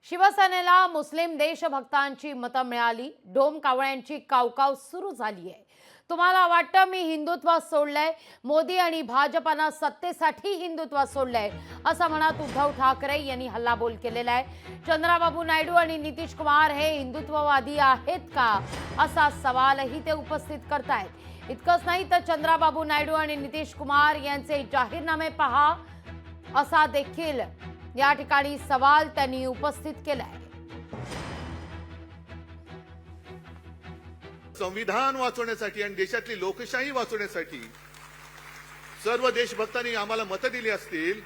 शिवसेनेला मुस्लिम देशभक्तांची मतं मिळाली। डोम कावळ्यांची कावकाव सुरू झाली आहे। तुम्हाला वाटतं मी हिंदुत्व सोडलंय, मोदी आणि भाजपनं सत्तेसाठी हिंदुत्व सोडलंय असं म्हणत उद्धव ठाकरे यांनी हल्लाबोल केलेला आहे। चंद्राबाबू नायडू आणि नितीश कुमार हे हिंदुत्ववादी आहेत का असा सवालही ते उपस्थित करतायत। इतकंच नाही तर चंद्राबाबू नायडू आणि नितीश कुमार यांचे जाहीरनामे पहा असा देखील या ठिकाणी सवाल त्यांनी उपस्थित केलाय। संविधान वाचवण्यासाठी आणि देशातली लोकशाही वाचवण्यासाठी सर्व देशभक्तांनी आम्हाला मतं दिली असतील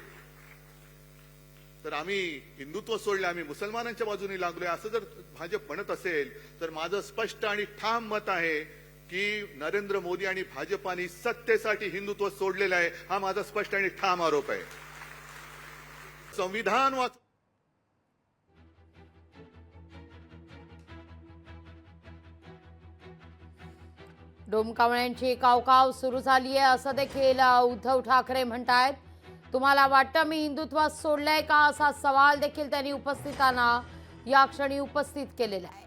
तर आम्ही हिंदुत्व सोडले, आम्ही मुसलमानांच्या बाजूने लागलोय असं जर भाजप म्हणत असेल तर माझं स्पष्ट आणि ठाम मत आहे की नरेंद्र मोदी आणि भाजपाने सत्तेसाठी हिंदुत्व सोडलेलं आहे। हा माझा स्पष्ट आणि ठाम आरोप आहे। संविधान डोमकावळ्यांची कावकाव सुरू झाली आहे असं देखील उद्धव ठाकरे म्हणतायत। तुम्हाला वाटतं मी हिंदुत्व सोडलंय का असा सवाल देखील त्यांनी उपस्थितांना या क्षणी उपस्थित केलेला आहे।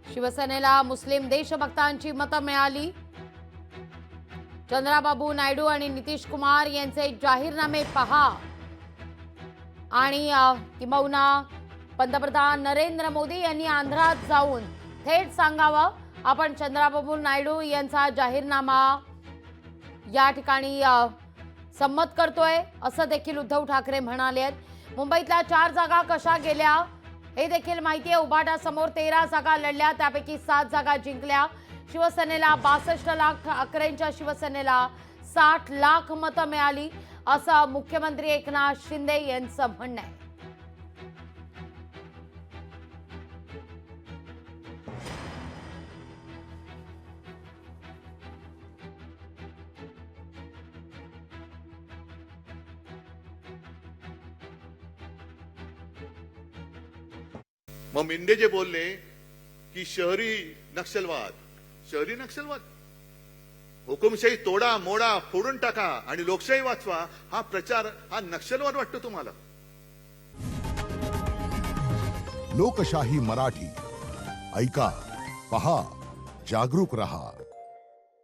शिवसेनेला मुस्लिम देशभक्तांची मतं मिळाली। चंद्राबाबू नायडू आणि नितीश कुमार यांचे जाहीरनामे पहा आणि किंबहुना पंतप्रधान नरेंद्र मोदी यांनी आंध्रात जाऊन थेट सांगावं आपण चंद्राबाबू नायडू यांचा जाहीरनामा या ठिकाणी संमत करतोय असं देखील उद्धव ठाकरे म्हणाले आहेत। मुंबईतल्या 4 जागा कशा गेल्या हे देखील माहिती आहे। उभाटासमोर 13 जागा लढल्या, त्यापैकी 7 जागा जिंकल्या। शिवसेनेला 62 लाख, ठाकरेंच्या शिवसेनेला 60 लाख मतं मिळाली असं मुख्यमंत्री एकनाथ शिंदे यांचं म्हणणं आहे। मग मिंदे जे बोलले की शहरी नक्षलवाद हुकुमशाही तोडा मोडा फोडून टाका आणि लोकशाही वाचवा, हा प्रचार हा नक्षलवाद वाटतो तुम्हाला? लोकशाही मराठी ऐका, पहा, जागरूक रहा।